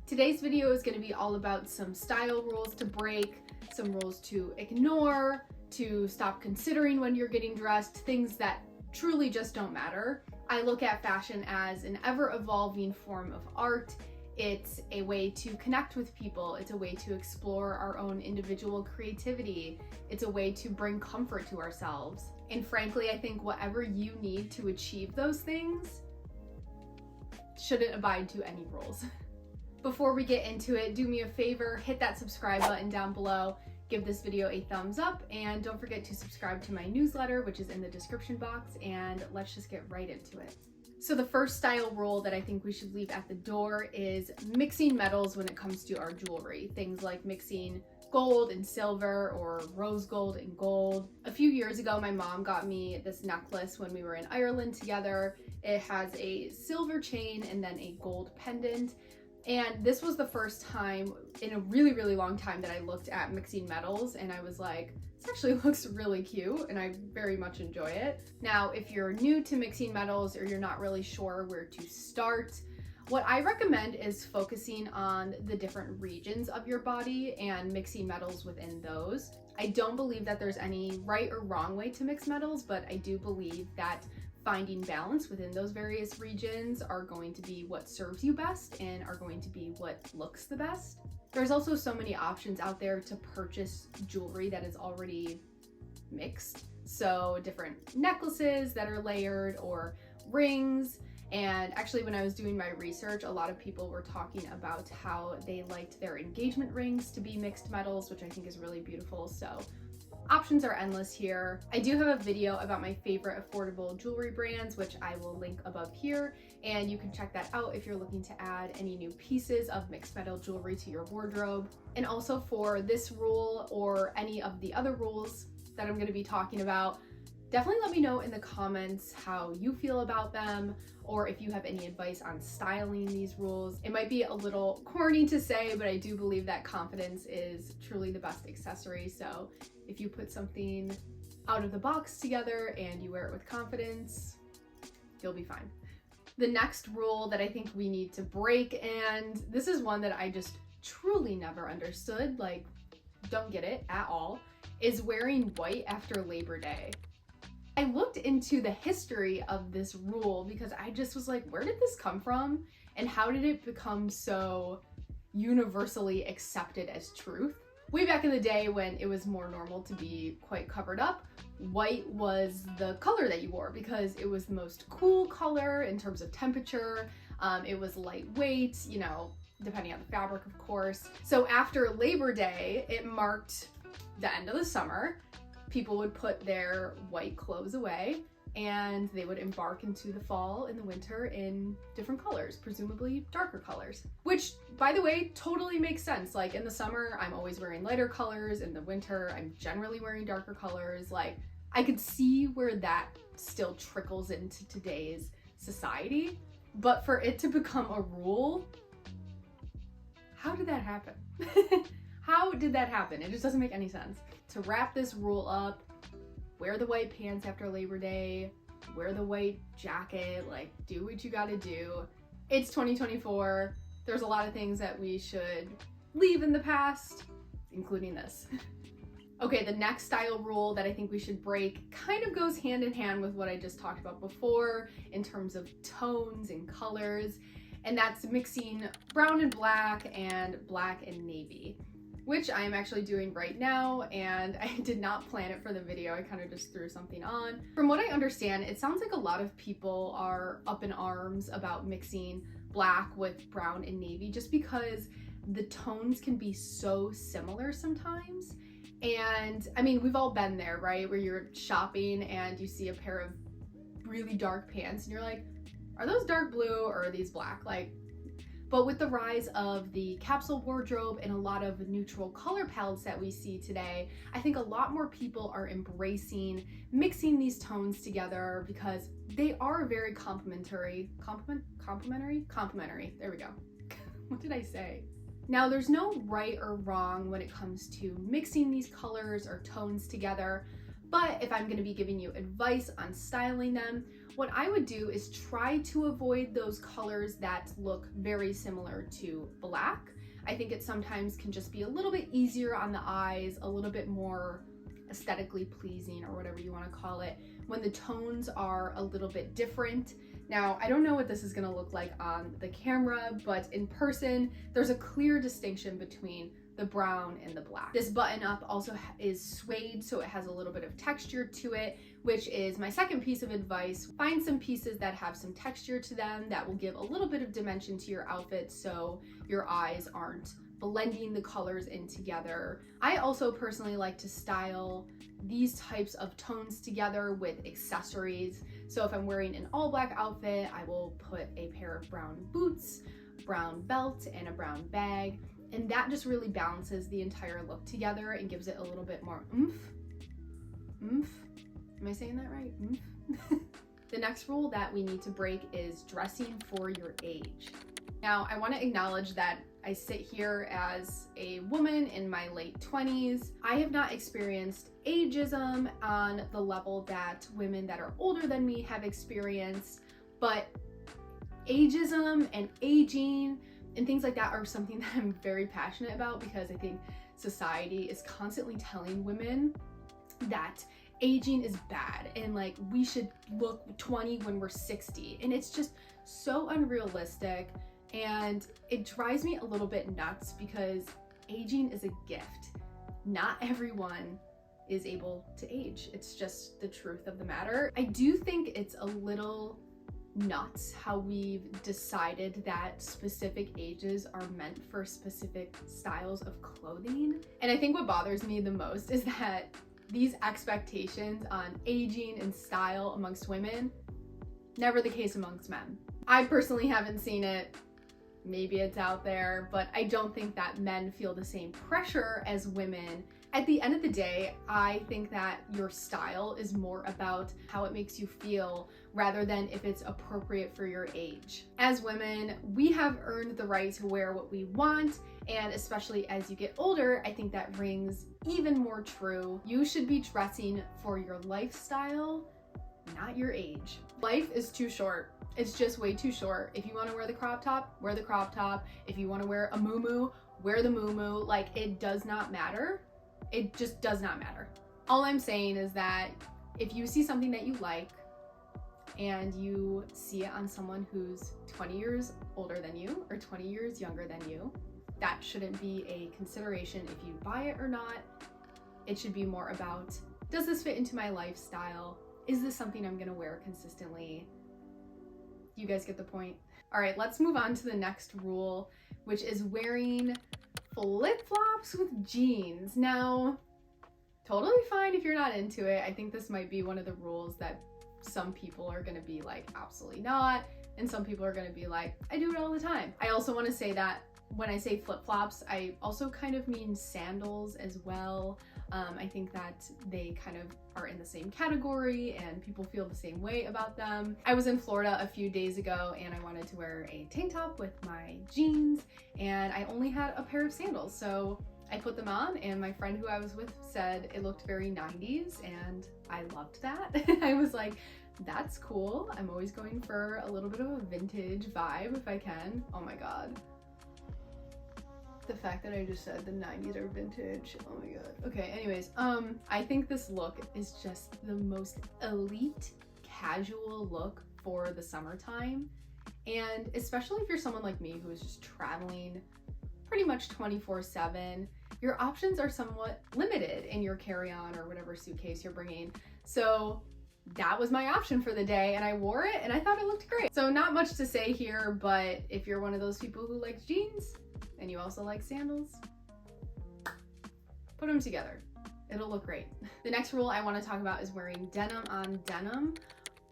Today's video is going to be all about some style rules to break, some rules to ignore, to stop considering when you're getting dressed, things that truly just don't matter. I look at fashion as an ever-evolving form of art. It's a way to connect with people. It's a way to explore our own individual creativity. It's a way to bring comfort to ourselves. And frankly, I think whatever you need to achieve those things shouldn't abide to any rules. Before we get into it, do me a favor, hit that subscribe button down below, give this video a thumbs up, and don't forget to subscribe to my newsletter, which is in the description box, and let's just get right into it. So the first style rule that I think we should leave at the door is mixing metals when it comes to our jewelry. Things like mixing gold and silver or rose gold and gold. A few years ago, my mom got me this necklace when we were in Ireland together. It has a silver chain and then a gold pendant. And this was the first time in a really, really long time that I looked at mixing metals and I was like, this actually looks really cute and I very much enjoy it. Now, if you're new to mixing metals or you're not really sure where to start, what I recommend is focusing on the different regions of your body and mixing metals within those. I don't believe that there's any right or wrong way to mix metals, but I do believe that finding balance within those various regions are going to be what serves you best and are going to be what looks the best. There's also so many options out there to purchase jewelry that is already mixed. So different necklaces that are layered or rings. And actually, when I was doing my research, a lot of people were talking about how they liked their engagement rings to be mixed metals, which I think is really beautiful. So options are endless here. I do have a video about my favorite affordable jewelry brands, which I will link above here, and you can check that out if you're looking to add any new pieces of mixed metal jewelry to your wardrobe. And also for this rule or any of the other rules that I'm going to be talking about, definitely let me know in the comments how you feel about them, or if you have any advice on styling these rules. It might be a little corny to say, but I do believe that confidence is truly the best accessory. So if you put something out of the box together and you wear it with confidence, you'll be fine. The next rule that I think we need to break, and this is one that I just truly never understood, like don't get it at all, is wearing white after Labor Day. I looked into the history of this rule because I just was like, where did this come from? And how did it become so universally accepted as truth? Way back in the day when it was more normal to be quite covered up, white was the color that you wore because it was the most cool color in terms of temperature. It was lightweight, you know, depending on the fabric, of course. So after Labor Day, it marked the end of the summer. People would put their white clothes away and they would embark into the fall and the winter in different colors, presumably darker colors. Which, by the way, totally makes sense. Like in the summer, I'm always wearing lighter colors. In the winter, I'm generally wearing darker colors. Like I could see where that still trickles into today's society. But for it to become a rule, how did that happen? How did that happen? It just doesn't make any sense. To wrap this rule up, wear the white pants after Labor Day, wear the white jacket, like do what you gotta do. It's 2024. There's a lot of things that we should leave in the past, including this. Okay, the next style rule that I think we should break kind of goes hand in hand with what I just talked about before in terms of tones and colors, and that's mixing brown and black and navy, which I am actually doing right now, and I did not plan it for the video. I kind of just threw something on. From what I understand, it sounds like a lot of people are up in arms about mixing black with brown and navy just because the tones can be so similar sometimes. And I mean, we've all been there, right? Where you're shopping and you see a pair of really dark pants and you're like, are those dark blue or are these black? Like, but with the rise of the capsule wardrobe and a lot of neutral color palettes that we see today, I think a lot more people are embracing mixing these tones together because they are very complementary. Complementary, there we go. What did I say? Now, there's no right or wrong when it comes to mixing these colors or tones together, but if I'm going to be giving you advice on styling them, What I would do is try to avoid those colors that look very similar to black. I think it sometimes can just be a little bit easier on the eyes, a little bit more aesthetically pleasing, or whatever you want to call it, when the tones are a little bit different. Now, I don't know what this is going to look like on the camera, but in person, there's a clear distinction between the brown and the black. This button up also is suede, so it has a little bit of texture to it, which is my second piece of advice. Find some pieces that have some texture to them that will give a little bit of dimension to your outfit so your eyes aren't blending the colors in together. I also personally like to style these types of tones together with accessories. So if I'm wearing an all black outfit, I will put a pair of brown boots, brown belt, and a brown bag. And that just really balances the entire look together and gives it a little bit more oomph. Oomph. Am I saying that right? Oomph. The next rule that we need to break is dressing for your age. Now, I want to acknowledge that I sit here as a woman in my late 20s. I have not experienced ageism on the level that women that are older than me have experienced, but ageism and aging and things like that are something that I'm very passionate about, because I think society is constantly telling women that aging is bad and like we should look 20 when we're 60, and it's just so unrealistic. And it drives me a little bit nuts because aging is a gift. Not everyone is able to age. It's just the truth of the matter. I do think it's a little nuts how we've decided that specific ages are meant for specific styles of clothing. And I think what bothers me the most is that these expectations on aging and style amongst women, never the case amongst men. I personally haven't seen it. Maybe it's out there, but I don't think that men feel the same pressure as women. At the end of the day, I think that your style is more about how it makes you feel rather than if it's appropriate for your age. As women, we have earned the right to wear what we want, and especially as you get older, I think that rings even more true. You should be dressing for your lifestyle, not your age. Life is too short. It's just way too short. If you want to wear the crop top, wear the crop top. If you want to wear a muumuu, wear the muumuu. Like, it does not matter. It just does not matter. All I'm saying is that if you see something that you like and you see it on someone who's 20 years older than you or 20 years younger than you, that shouldn't be a consideration if you buy it or not. It should be more about, does this fit into my lifestyle? Is this something I'm gonna wear consistently? You guys get the point. All right, let's move on to the next rule, which is wearing flip-flops with jeans. Now, totally fine if you're not into it. I think this might be one of the rules that some people are gonna be like, absolutely not. And some people are gonna be like, I do it all the time. I also wanna say that when I say flip-flops, I also kind of mean sandals as well. I think that they kind of are in the same category and people feel the same way about them. I was in Florida a few days ago and I wanted to wear a tank top with my jeans, and I only had a pair of sandals. So I put them on, and my friend who I was with said it looked very 90s, and I loved that. I was like, that's cool. I'm always going for a little bit of a vintage vibe if I can. Oh my God. The fact that I just said the 90s are vintage, oh my God. Okay, anyways, I think this look is just the most elite casual look for the summertime. And especially if you're someone like me who is just traveling pretty much 24/7, your options are somewhat limited in your carry-on or whatever suitcase you're bringing. So that was my option for the day, and I wore it and I thought it looked great. So not much to say here, but if you're one of those people who likes jeans, and you also like sandals, put them together. It'll look great. The next rule I want to talk about is wearing denim on denim,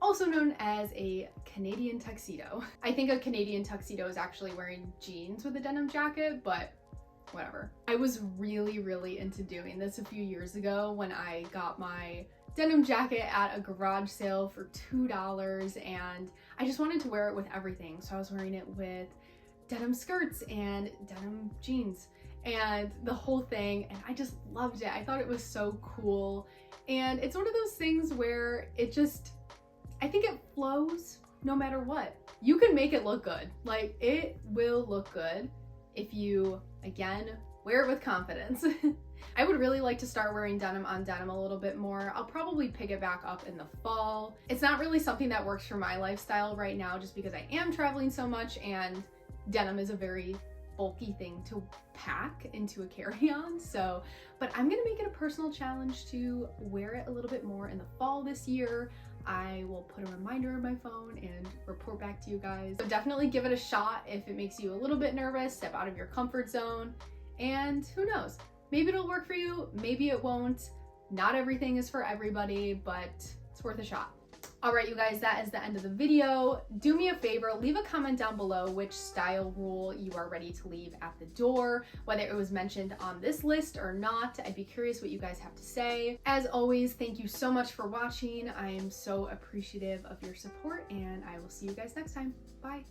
also known as a Canadian tuxedo. I think a Canadian tuxedo is actually wearing jeans with a denim jacket, but whatever. I was really into doing this a few years ago when I got my denim jacket at a garage sale for $2, and I just wanted to wear it with everything. So I was wearing it with denim skirts and denim jeans and the whole thing, and I just loved it. I thought it was so cool, and it's one of those things where I think it flows no matter what. You can make it look good. Like, it will look good if you, again, wear it with confidence. I would really like to start wearing denim on denim a little bit more. I'll probably pick it back up in the fall. It's not really something that works for my lifestyle right now just because I am traveling so much and denim is a very bulky thing to pack into a carry-on. So, but I'm gonna make it a personal challenge to wear it a little bit more in the fall this year. I will put a reminder on my phone and report back to you guys. So definitely give it a shot if it makes you a little bit nervous, step out of your comfort zone, and who knows? Maybe it'll work for you, maybe it won't. Not everything is for everybody, but it's worth a shot. All right, you guys, that is the end of the video. Do me a favor, leave a comment down below which style rule you are ready to leave at the door, whether it was mentioned on this list or not. I'd be curious what you guys have to say. As always, thank you so much for watching. I am so appreciative of your support, and I will see you guys next time. Bye.